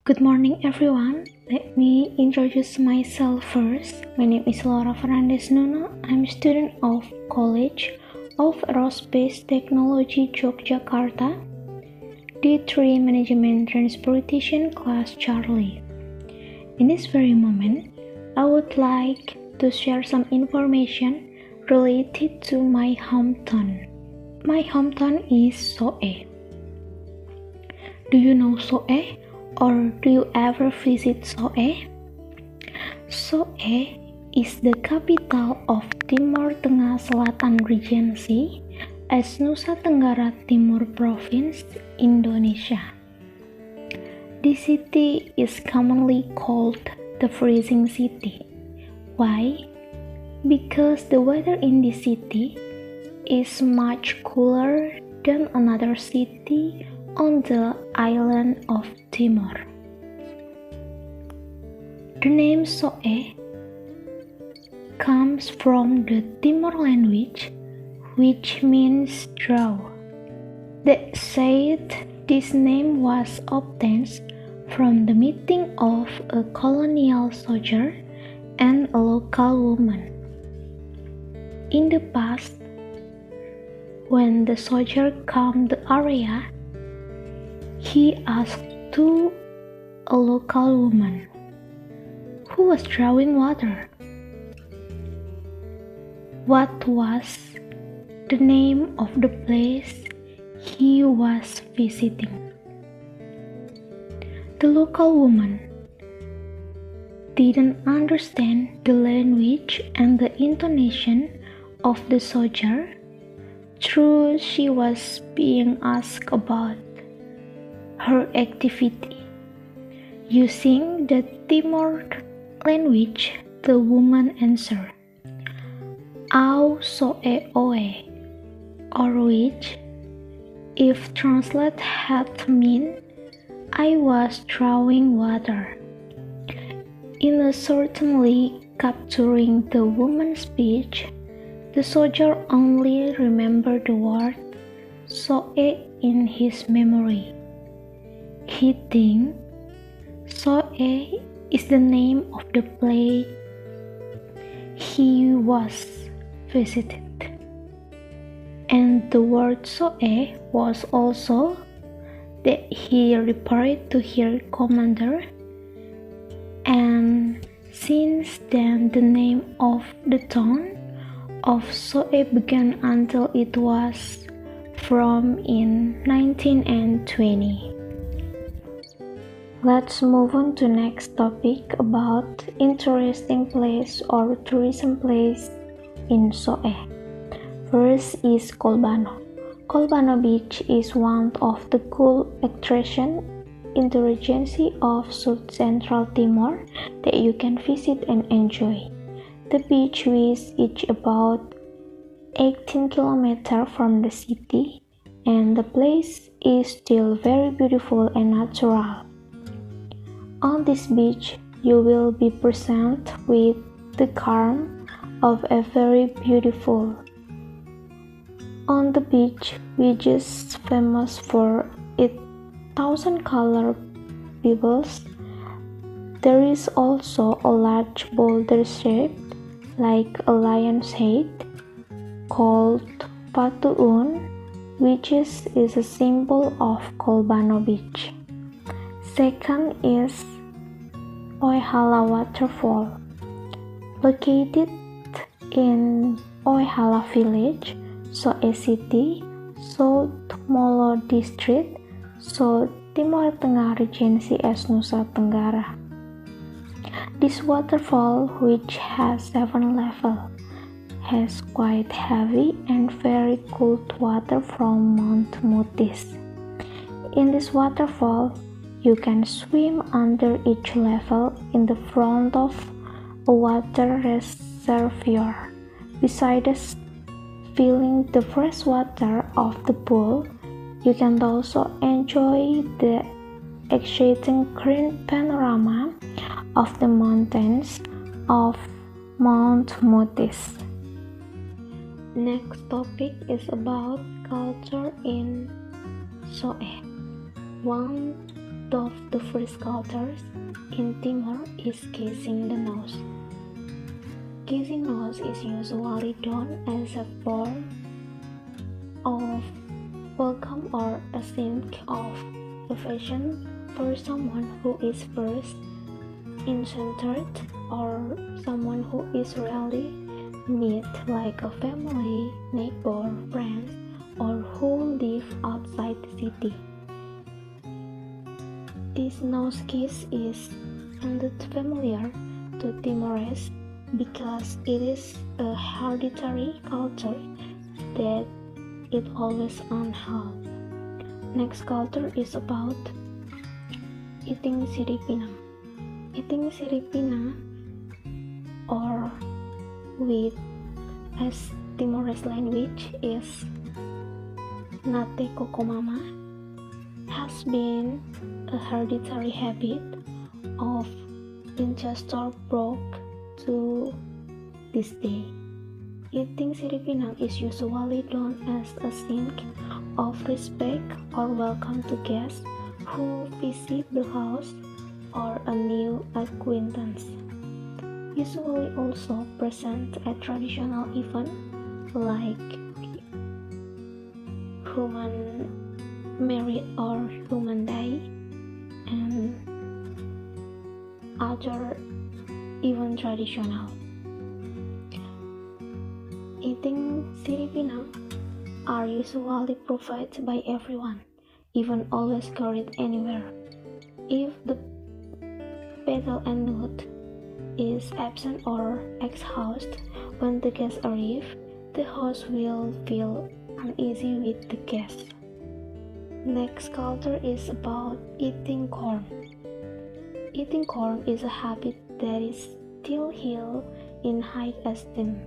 Good morning, everyone. Let me introduce myself first. My name is Laura Fernandez Nuno. I'm a student of College of Aerospace Technology, Yogyakarta, D3 Management Transportation Class Charlie. In this very moment, I would like to share some information related to my hometown. My hometown is Soe. Do you know Soe? Or do you ever visit Soe? Soe is the capital of Timur Tengah Selatan Regency as Nusa Tenggara Timur Province, Indonesia. This city is commonly called the freezing city. Why? Because the weather in this city is much cooler than another city on the island of Timor. The name Soe comes from the Timor language, which means draw. They said this name was obtained from the meeting of a colonial soldier and a local woman. In the past, when the soldier came to the area, he asked to a local woman who was drawing water what was the name of the place he was visiting. The local woman didn't understand the language and the intonation of the soldier, though she was being asked about her activity. Using the Timor language, the woman answered, "Au soe oe," or which, if translated, had mean, "I was drawing water." In a certainly capturing the woman's speech, the soldier only remembered the word soe in his memory. He thinks Soe is the name of the place he was visited, and the word Soe was also that he referred to her commander, and since then the name of the town of Soe began until it was formed in 1920. Let's move on to next topic about interesting place or tourism place in Soe. First is Kolbano. Kolbano Beach is one of the cool attractions in the Regency of South Central Timor that you can visit and enjoy. The beach is about 18 kilometers from the city, and the place is still very beautiful and natural. On this beach, you will be presented with the calm of a very beautiful. On the beach, which is famous for its 1,000-color pebbles, there is also a large boulder shaped like a lion's head called Patuun, which is a symbol of Kolbano Beach. Second is Oehala Waterfall. Located in Oehala Village, Soe City, South Molo District, South Timur Tengah Regency as Nusa Tenggara. This waterfall, which has 7 levels, has quite heavy and very cold water from Mount Mutis. In this waterfall, you can swim under each level in the front of a water reservoir. Besides feeling the fresh water of the pool, you can also enjoy the exciting green panorama of the mountains of Mount Mutis. Next topic is about culture in Soe. One of the first cultures in Timur is kissing the nose. Kissing nose is usually done as a form of welcome or a sign of affection for someone who is first encountered or someone who is rarely met, like a family, neighbor, friend, or who live outside the city. This nose kiss is indeed familiar to Timorese because it is a hereditary culture that it always unheard. Next culture is about eating siripinang. Eating siripinang, or with as Timorese language is nate kokomama, has been a hereditary habit of ancestor broke to this day. Eating siripinang is usually done as a sign of respect or welcome to guests who visit the house or a new acquaintance. Usually also present at traditional events like human married or human day and other event traditional. Eating siripinang are usually provided by everyone, even always carried anywhere. If the petal and nut is absent or exhausted when the guests arrive, the host will feel uneasy with the guests. Next culture is about eating corn. Eating corn is a habit that is still held in high esteem.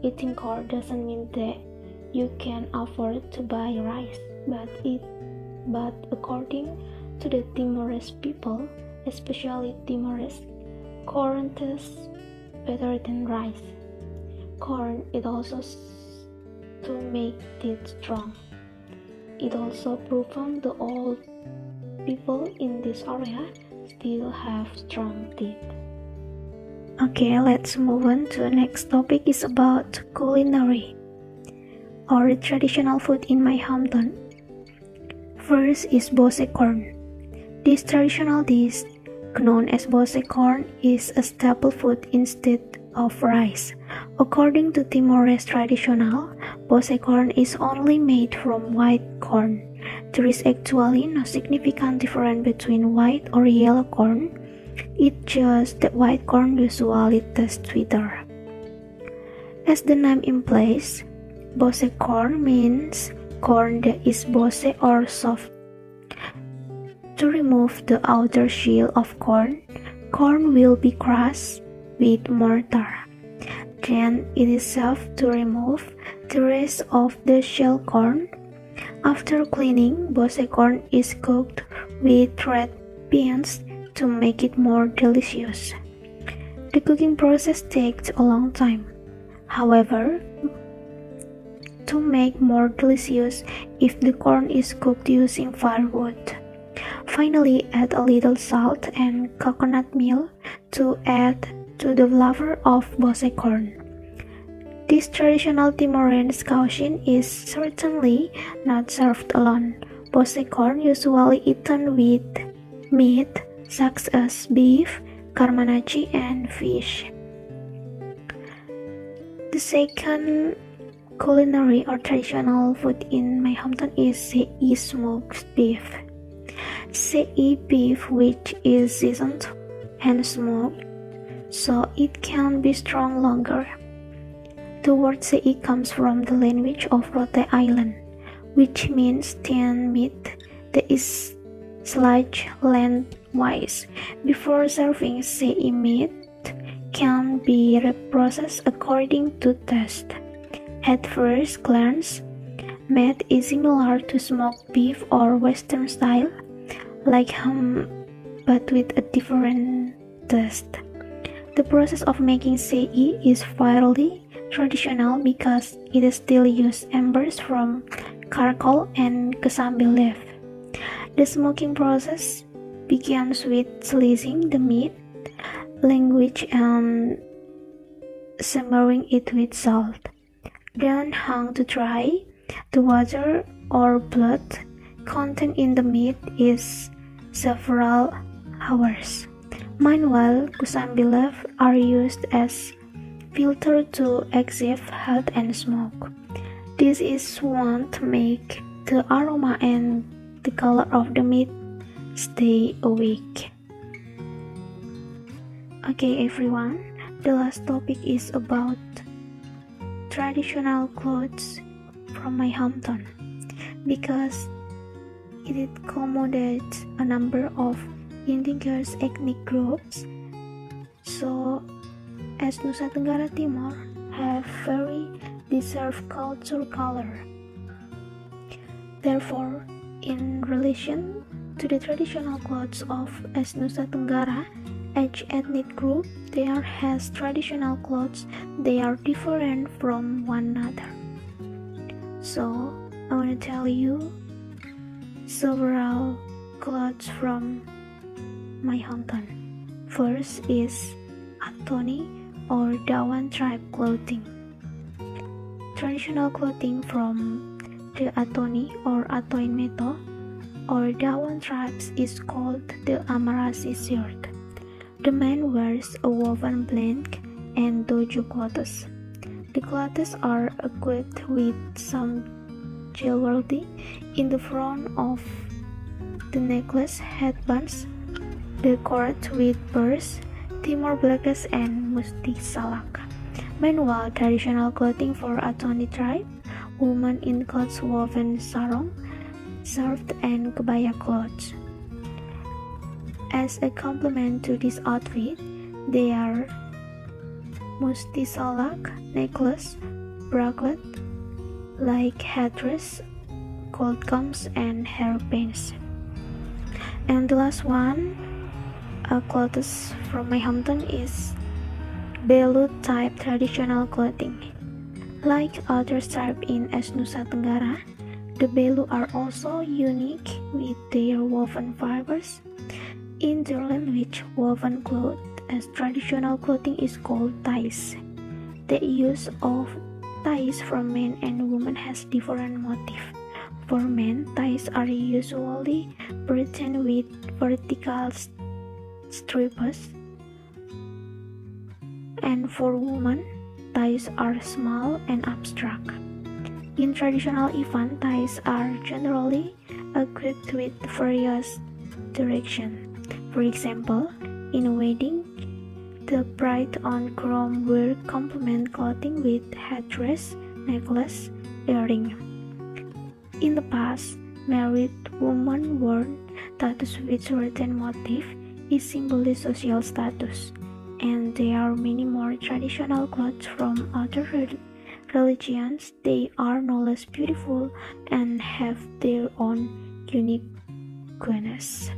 Eating corn doesn't mean that you can afford to buy rice, but according to the Timorese people, especially Timorese, corn tastes better than rice. Corn is also to make teeth strong. It also proven the old people in this area still have strong teeth. Okay, let's move on to the next topic is about culinary or traditional food in my hometown. First is bose corn. This traditional dish, known as bose corn, is a staple food instead of rice. According to Timorese traditional, bose corn is only made from white corn. There is actually no significant difference between white or yellow corn. It's just that white corn usually tastes sweeter. As the name implies, bose corn means corn that is bose or soft. To remove the outer shell of corn, corn will be crushed with mortar. Then it is served to remove the rest of the shell corn. After cleaning, bose corn is cooked with red beans to make it more delicious. The cooking process takes a long time. However, to make more delicious if the corn is cooked using firewood. Finally, add a little salt and coconut milk to add to the flavor of bose corn. This traditional Timorean cuisine is certainly not served alone. Bose corn usually eaten with meat such as beef, carmanaci, and fish. The second culinary or traditional food in my hometown is sei smoked beef. Sei beef, which is seasoned and smoked, so it can be strong longer. The word sei comes from the language of Rote Island, which means thin meat that is sliced lengthwise. Before serving, sei meat can be reprocessed according to taste. At first glance, meat is similar to smoked beef or Western style, like ham, but with a different taste. The process of making sei is fairly traditional because it still uses embers from charcoal and kesambi leaf. The smoking process begins with slicing the meat, language and simmering it with salt. Then hung to dry. The water or blood content in the meat is several hours. Meanwhile, kusambi leaf are used as filter to exhaust heat and smoke. This is one to make the aroma and the color of the meat stay awake. Okay everyone, the last topic is about traditional clothes from my hometown because it accommodates a number of indigenous ethnic groups. So as Nusa Tenggara Timur have very diverse culture color. Therefore, in relation to the traditional clothes of as Nusa Tenggara, each ethnic group there has traditional clothes. They are different from one another. So I want to tell you several clothes from my hometown. First is Atoni or Dawan tribe clothing. Traditional clothing from the Atoni or Atoin Meto or Dawan tribes is called the Amarasi shirt. The man wears a woven blanket and doju clothes. The clothes are equipped with some jewelry in the front of the necklace, headbands, decorated with birds, Timur blankets, and musti salak. Meanwhile, traditional clothing for Atoni tribe, women includes woven sarong, shirt, and kebaya clothes. As a complement to this outfit, they are musti salak, necklace, bracelet, like headdress, gold combs, and hairpins. And the last one, clothes from my hometown is Belu type traditional clothing. Like other tribes in Nusa Tenggara, the Belu are also unique with their woven fibers. In their language, woven cloth as traditional clothing is called ties. The use of ties from men and women has different motifs. For men, ties are usually written with vertical stripes, and for women, ties are small and abstract. In traditional events, ties are generally equipped with various directions. For example, in a wedding, the bride and groom wear complement clothing with headdress, necklace, earring. In the past, married women wore tattoos with certain motif. It symbolizes social status, and there are many more traditional clothes from other religions. They are no less beautiful and have their own uniqueness.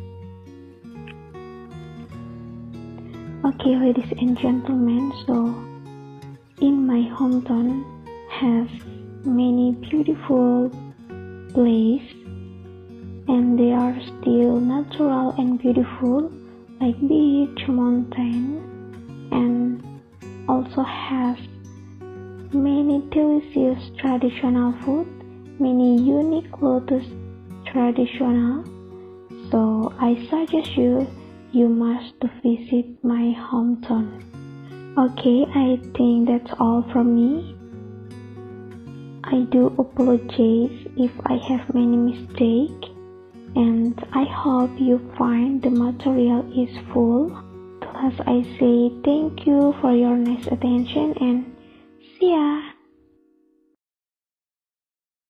Okay, ladies and gentlemen, so in my hometown have many beautiful places, and they are still natural and beautiful, like beach, mountain, and also have many delicious traditional food, many unique clothes traditional. So I suggest you must visit my hometown. Okay, I think that's all from me. I do apologize if I have many mistakes, and I hope you find the material is full. Thus I say thank you for your nice attention and see ya.